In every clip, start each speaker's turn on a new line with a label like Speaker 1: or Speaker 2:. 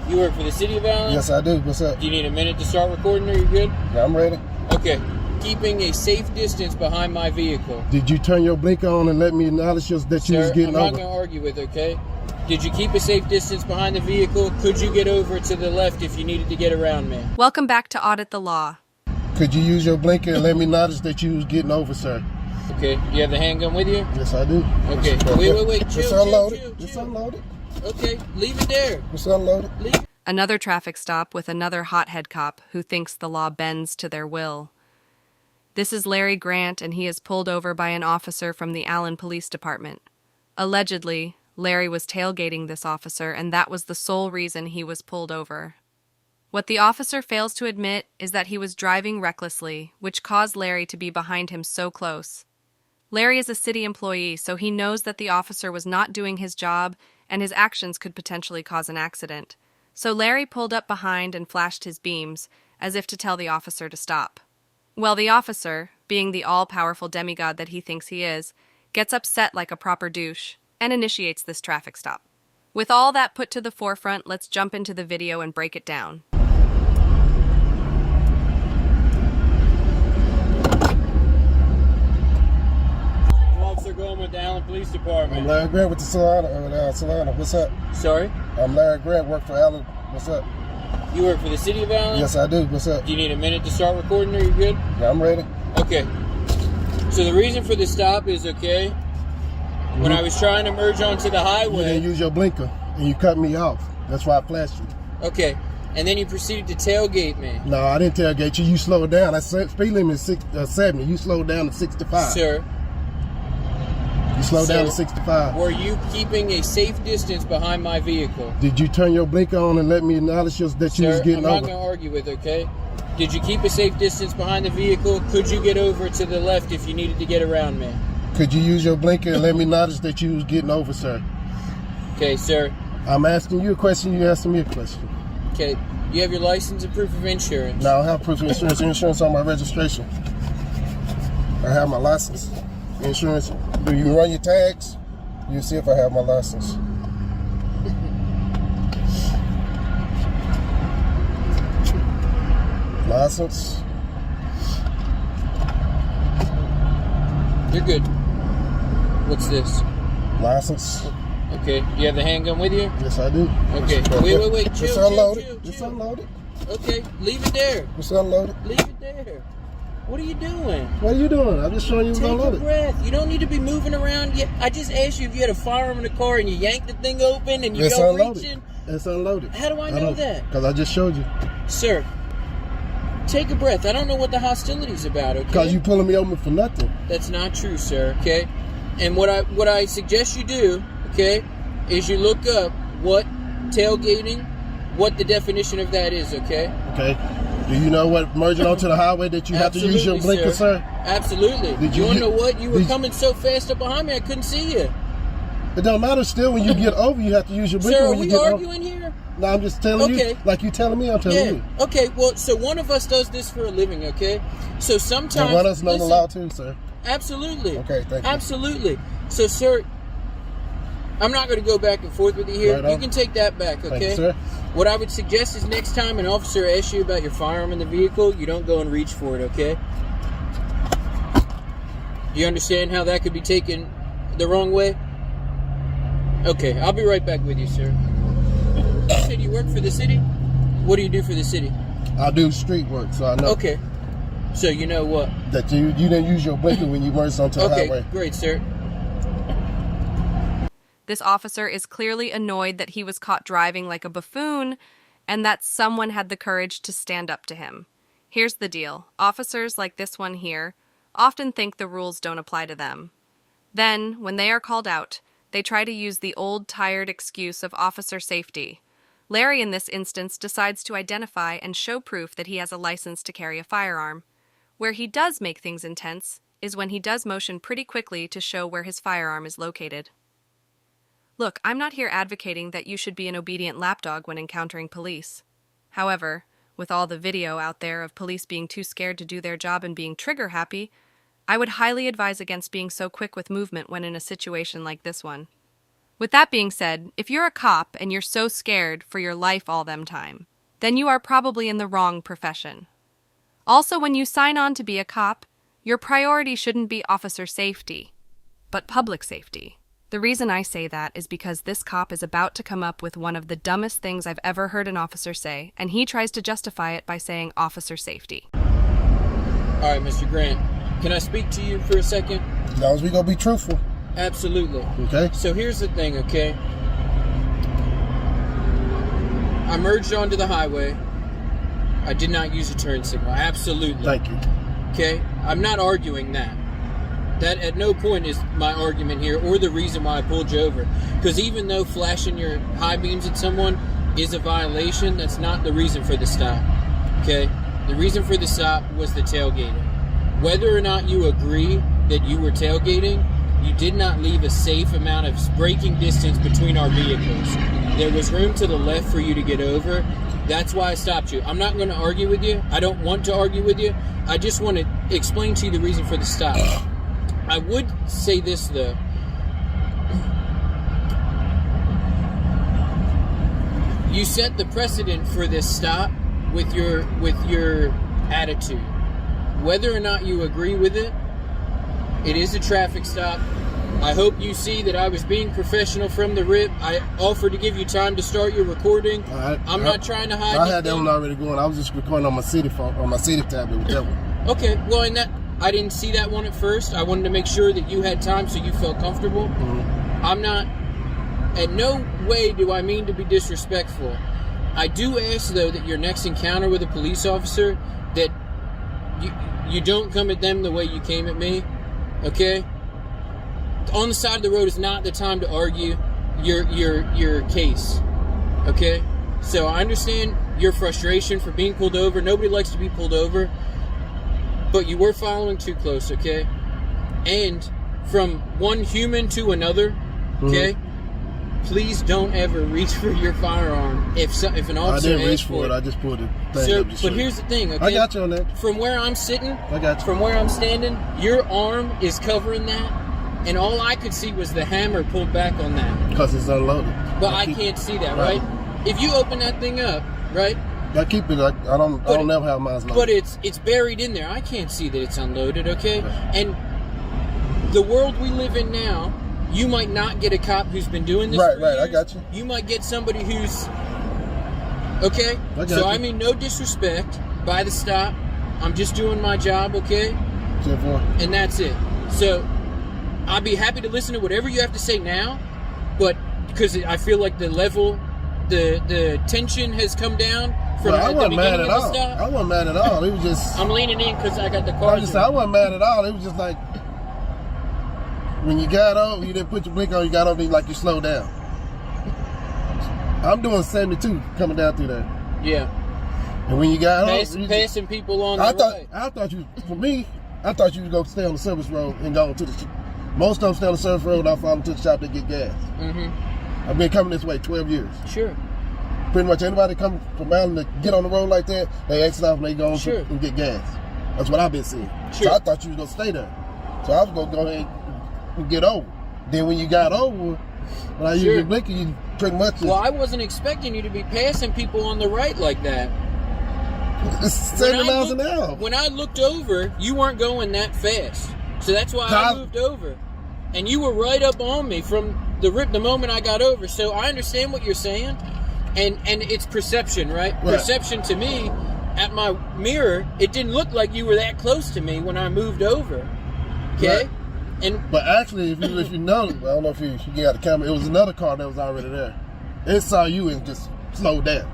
Speaker 1: You work for the city of Allen?
Speaker 2: Yes, I do. What's up?
Speaker 1: Do you need a minute to start recording? Are you good?
Speaker 2: Yeah, I'm ready.
Speaker 1: Okay. Keeping a safe distance behind my vehicle.
Speaker 2: Did you turn your blinker on and let me acknowledge that you was getting
Speaker 1: I'm
Speaker 2: over?
Speaker 1: not going to argue with it, okay? Did you keep a safe distance behind the vehicle? Could you get over to the left if you needed to get around me?
Speaker 3: Welcome back to Audit the Law.
Speaker 2: Could you use your blinker and let me acknowledge that you was getting over, sir?
Speaker 1: Okay. Do you have the handgun with you?
Speaker 2: Yes, I do.
Speaker 1: Okay. Wait.
Speaker 2: It's unloaded. It's unloaded.
Speaker 1: Okay. Leave it there.
Speaker 2: It's unloaded.
Speaker 1: Leave it.
Speaker 3: Another traffic stop with another hothead cop who thinks the law bends to their will. This is Larry Grant, and he is pulled over by an officer from the Allen Police Department. Allegedly, Larry was tailgating this officer, and that was the sole reason he was pulled over. What the officer fails to admit is that he was driving recklessly, which caused Larry to be behind him so close. Larry is a city employee, so he knows that the officer was not doing his job, and his actions could potentially cause an accident. So Larry pulled up behind and flashed his beams, as if to tell the officer to stop. Well, the officer, being the all-powerful demigod that he thinks he is, gets upset like a proper douche and initiates this traffic stop. With all that put to the forefront, let's jump into the video and break it down.
Speaker 1: Officer going with the Allen Police Department.
Speaker 2: I'm Larry Grant with the Solana. What's up?
Speaker 1: Sorry?
Speaker 2: I'm Larry Grant, work for Allen. What's up?
Speaker 1: You work for the city of Allen?
Speaker 2: Yes, I do. What's up?
Speaker 1: Do you need a minute to start recording? Are you good?
Speaker 2: Yeah, I'm ready.
Speaker 1: Okay. So the reason for the stop is, okay, when I was trying to merge onto the
Speaker 2: You
Speaker 1: highway.
Speaker 2: didn't use your blinker and you cut me off. That's why I flashed you.
Speaker 1: Okay. And then you proceeded to tailgate me.
Speaker 2: No, I didn't tailgate you. You slowed down. I said speed limit is 70. You slowed down to 65.
Speaker 1: Sir,
Speaker 2: You slowed down to 65.
Speaker 1: were you keeping a safe distance behind my vehicle?
Speaker 2: Did you turn your blinker on and let me acknowledge that you was
Speaker 1: Sir,
Speaker 2: getting
Speaker 1: I'm not
Speaker 2: over?
Speaker 1: going to argue with it, okay? Did you keep a safe distance behind the vehicle? Could you get over to the left if you needed to get around me?
Speaker 2: Could you use your blinker and let me acknowledge that you was getting over, sir?
Speaker 1: Okay, sir.
Speaker 2: I'm asking you a question. You asking me a question.
Speaker 1: Okay, you have your license and proof of insurance?
Speaker 2: No, I have proof of insurance. Insurance on my registration. I have my license. Insurance. Do you run your tags? You see if I have my license. License.
Speaker 1: You're good. What's this?
Speaker 2: License.
Speaker 1: Okay, do you have the handgun with you?
Speaker 2: Yes, I do.
Speaker 1: Okay, wait.
Speaker 2: It's
Speaker 1: Chill.
Speaker 2: unloaded. It's unloaded.
Speaker 1: Okay, leave it there.
Speaker 2: It's unloaded.
Speaker 1: Leave it there. What are you doing?
Speaker 2: What are you doing? I'm just showing you it's
Speaker 1: Take a
Speaker 2: unloaded.
Speaker 1: breath. You don't need to be moving around yet. I just asked you if you had a firearm in the car and you yanked the thing open and you
Speaker 2: It's
Speaker 1: go
Speaker 2: unloaded.
Speaker 1: reaching.
Speaker 2: It's unloaded.
Speaker 1: How do I know that?
Speaker 2: Because I just showed you.
Speaker 1: Sir, take a breath. I don't know what the hostility's about, okay?
Speaker 2: Because you pulling me over for nothing.
Speaker 1: That's not true, sir, okay? And what I suggest you do, okay, is you look up what tailgating, what the definition of that is, okay?
Speaker 2: Okay. Do you know what merging onto the highway that you have to use your blinker, sir?
Speaker 1: Absolutely.
Speaker 2: Did
Speaker 1: you
Speaker 2: you
Speaker 1: want to
Speaker 2: get-
Speaker 1: know what? You were
Speaker 2: did-
Speaker 1: coming so fast up behind me, I couldn't see you.
Speaker 2: It don't matter still when you get over, you have to use your blinker
Speaker 1: Sir, are
Speaker 2: when you
Speaker 1: we
Speaker 2: get over.
Speaker 1: arguing here?
Speaker 2: No, I'm just telling you.
Speaker 1: Okay.
Speaker 2: Like you telling me, I'm telling
Speaker 1: Yeah.
Speaker 2: you.
Speaker 1: Okay, well, so one of us does this for a living, okay? So sometimes...
Speaker 2: And one of us know the
Speaker 1: listen,
Speaker 2: law too, sir.
Speaker 1: Absolutely.
Speaker 2: Okay, thank you.
Speaker 1: Absolutely. So, sir, I'm not going to go back and forth with you here.
Speaker 2: Right on.
Speaker 1: You can take that back, okay?
Speaker 2: Thank you, sir.
Speaker 1: What I would suggest is next time an officer asks you about your firearm in the vehicle, you don't go and reach for it, okay? Do you understand how that could be taken the wrong way? Okay, I'll be right back with you, sir. You said you work for the city? What do you do for the city?
Speaker 2: I do street work, so I know
Speaker 1: Okay. So you know what?
Speaker 2: that you didn't use your blinker when you merged onto the
Speaker 1: Okay,
Speaker 2: highway.
Speaker 1: great, sir.
Speaker 3: This officer is clearly annoyed that he was caught driving like a buffoon and that someone had the courage to stand up to him. Here's the deal. Officers like this one here often think the rules don't apply to them. Then, when they are called out, they try to use the old, tired excuse of officer safety. Larry, in this instance, decides to identify and show proof that he has a license to carry a firearm. Where he does make things intense is when he does motion pretty quickly to show where his firearm is located. Look, I'm not here advocating that you should be an obedient lapdog when encountering police. However, with all the video out there of police being too scared to do their job and being trigger happy, I would highly advise against being so quick with movement when in a situation like this one. With that being said, if you're a cop and you're so scared for your life all them time, then you are probably in the wrong profession. Also, when you sign on to be a cop, your priority shouldn't be officer safety, but public safety. The reason I say that is because this cop is about to come up with one of the dumbest things I've ever heard an officer say, and he tries to justify it by saying officer safety.
Speaker 1: All right, Mr. Grant, can I speak to you for a second?
Speaker 2: As long as we gonna be truthful.
Speaker 1: Absolutely.
Speaker 2: Okay.
Speaker 1: So here's the thing, okay? I merged onto the highway. I did not use a turn signal. Absolutely.
Speaker 2: Thank you.
Speaker 1: Okay? I'm not arguing that. That at no point is my argument here or the reason why I pulled you over. Because even though flashing your high beams at someone is a violation, that's not the reason for the stop. Okay? The reason for the stop was the tailgating. Whether or not you agree that you were tailgating, you did not leave a safe amount of braking distance between our vehicles. There was room to the left for you to get over. That's why I stopped you. I'm not going to argue with you. I don't want to argue with you. I just want to explain to you the reason for the stop. I would say this, though. You set the precedent for this stop with your attitude. Whether or not you agree with it, it is a traffic stop. I hope you see that I was being professional from the rip. I offered to give you time to start your recording. I'm not trying to hide anything.
Speaker 2: I had that one already going. I was just recording on my city phone, on my city tablet with that one.
Speaker 1: Okay, well, and that I didn't see that one at first. I wanted to make sure that you had time so you felt comfortable.
Speaker 2: Mm-hmm.
Speaker 1: I'm not. In no way do I mean to be disrespectful. I do ask, though, that your next encounter with a police officer, that you don't come at them the way you came at me. Okay? On the side of the road is not the time to argue your case. Okay? So I understand your frustration for being pulled over. Nobody likes to be pulled over. But you were following too close, okay? And from one human to another, okay? Mm-hmm. Please don't ever reach for your firearm if an officer.
Speaker 2: I didn't reach for it. I just pulled it.
Speaker 1: Sir, but here's the thing, okay?
Speaker 2: I got you on that.
Speaker 1: From where I'm sitting,
Speaker 2: I got you.
Speaker 1: From where I'm standing, your arm is covering that, and all I could see was the hammer pulled back on that.
Speaker 2: Because it's unloaded.
Speaker 1: But I can't see that, right? If you open that thing up, right?
Speaker 2: I keep it. I don't never have mine loaded.
Speaker 1: But it's buried in there. I can't see that it's unloaded, okay? And the world we live in now, you might not get a cop who's been doing this for years.
Speaker 2: I got you.
Speaker 1: You might get somebody who's okay. I mean, no disrespect by the stop. I'm just doing my job, okay? And that's it. So I'll be happy to listen to whatever you have to say now, but because I feel like the level, the tension has come down.
Speaker 2: I wasn't mad at all. I wasn't mad at all. It was just.
Speaker 1: I'm leaning in because I got the car.
Speaker 2: I wasn't mad at all. It was just like when you got over, you didn't put your blinker on. You got over, like you slowed down. I'm doing 72 coming down through there.
Speaker 1: Yeah.
Speaker 2: And when you got over,
Speaker 1: passing people on.
Speaker 2: I thought you. For me, I thought you was gonna stay on the service road and go to the. Most of them stay on the service road. I follow them to the shop to get gas. Mm-hmm. I've been coming this way 12 years.
Speaker 1: Sure.
Speaker 2: Pretty much anybody come from Allen to get on the road like that, they exit off and they go and get gas. That's what I've been seeing. Sure. So I thought you was gonna stay there. So I was gonna go ahead and get over. Then when you got over, when I used your blinker, you pretty much.
Speaker 1: Well, I wasn't expecting you to be passing people on the right like that.
Speaker 2: It's 70 miles an hour.
Speaker 1: When I looked over, you weren't going that fast. So that's why I moved over. And you were right up on me from the moment I got over. So I understand what you're saying. And it's perception, right? Perception to me, at my mirror, it didn't look like you were that close to me when I moved over. Okay? Right.
Speaker 2: But actually, if you notice, I don't know if you got the camera, it was another car that was already there. It saw you and just slowed down.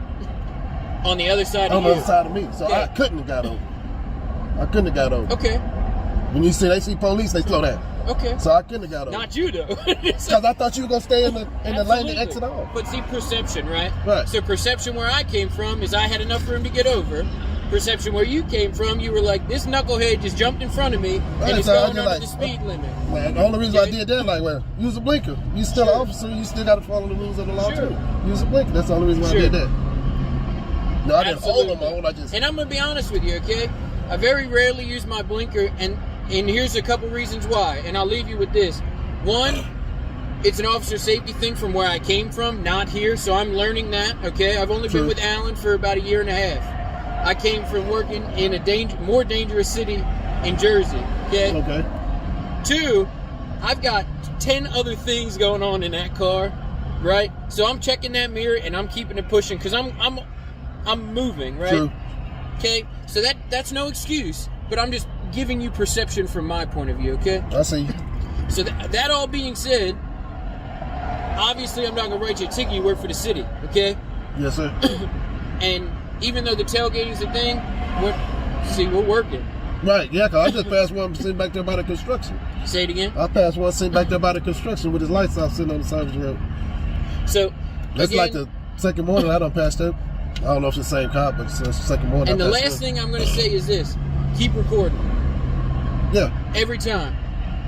Speaker 1: On the other side of you?
Speaker 2: On the other side of me. So I couldn't have got over.
Speaker 1: Okay.
Speaker 2: When they see police, they slow down.
Speaker 1: Okay.
Speaker 2: So I couldn't have got over.
Speaker 1: Not you, though.
Speaker 2: Because I thought you were going to stay in the lane to exit off.
Speaker 1: But see, perception, right?
Speaker 2: Right.
Speaker 1: So perception where I came from is I had enough room to get over. Perception where you came from, you were like, this knucklehead just jumped in front of me and he's going under the speed limit.
Speaker 2: Man, the only reason I did that, use a blinker. You're still an officer, you still got to follow the rules of the law, too. Use a blinker. That's the only reason why I did that. No, I didn't hold on my own.
Speaker 1: And I'm going to be honest with you, okay? I very rarely use my blinker, and here's a couple reasons why, and I'll leave you with this. One, it's an officer safety thing from where I came from, not here, so I'm learning that, okay? I've only been with Alan for about a year and a half. I came from working in a more dangerous city in Jersey, okay?
Speaker 2: Okay.
Speaker 1: 2, I've got 10 other things going on in that car, right? So I'm checking that mirror and I'm keeping it pushing because I'm moving, right?
Speaker 2: True.
Speaker 1: Okay? So that's no excuse, but I'm just giving you perception from my point of view, okay?
Speaker 2: I see.
Speaker 1: So that all being said, obviously I'm not going to write you a ticket. You work for the city, okay?
Speaker 2: Yes, sir.
Speaker 1: And even though the tailgating's a thing, we're working.
Speaker 2: Right, yeah, because I just passed one sitting back there by the construction.
Speaker 1: Say it again?
Speaker 2: I passed one sitting back there by the construction with his lights off sitting on the service road.
Speaker 1: So,
Speaker 2: that's
Speaker 1: again,
Speaker 2: like the second morning I done passed out. I don't know if it's the same car, but it's the second morning.
Speaker 1: And the last thing I'm going to say is this. Keep recording.
Speaker 2: Yeah.
Speaker 1: Every time.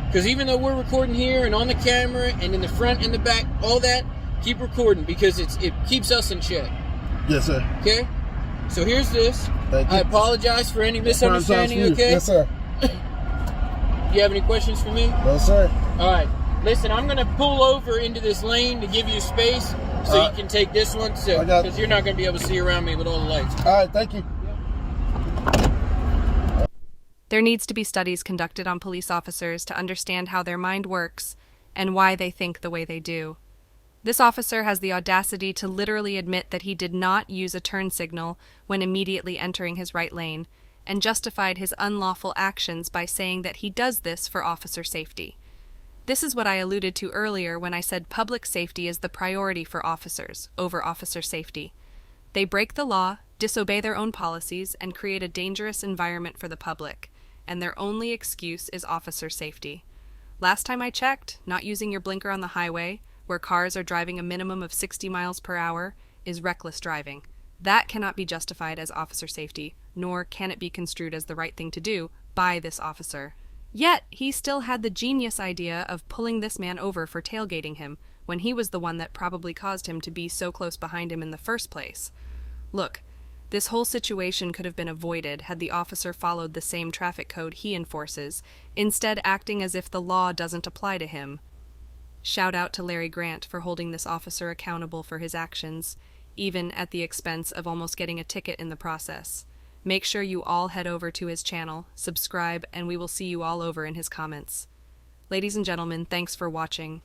Speaker 1: Because even though we're recording here and on the camera and in the front and the back, all that, keep recording because it keeps us in check.
Speaker 2: Yes, sir.
Speaker 1: Okay? So here's this.
Speaker 2: Thank you.
Speaker 1: I apologize for any misunderstanding, okay?
Speaker 2: Yes, sir.
Speaker 1: You have any questions for me?
Speaker 2: No, sir.
Speaker 1: All right. Listen, I'm going to pull over into this lane to give you space so you can take this one, because you're not going to be able to see around me with all the lights.
Speaker 2: All right, thank you.
Speaker 3: There needs to be studies conducted on police officers to understand how their mind works and why they think the way they do. This officer has the audacity to literally admit that he did not use a turn signal when immediately entering his right lane, and justified his unlawful actions by saying that he does this for officer safety. This is what I alluded to earlier when I said public safety is the priority for officers over officer safety. They break the law, disobey their own policies, and create a dangerous environment for the public, and their only excuse is officer safety. Last time I checked, not using your blinker on the highway, where cars are driving a minimum of 60 miles per hour, is reckless driving. That cannot be justified as officer safety, nor can it be construed as the right thing to do by this officer. Yet, he still had the genius idea of pulling this man over for tailgating him, when he was the one that probably caused him to be so close behind him in the first place. Look, this whole situation could have been avoided had the officer followed the same traffic code he enforces, instead acting as if the law doesn't apply to him. Shout out to Larry Grant for holding this officer accountable for his actions, even at the expense of almost getting a ticket in the process. Make sure you all head over to his channel, subscribe, and we will see you all over in his comments. Ladies and gentlemen, thanks for watching.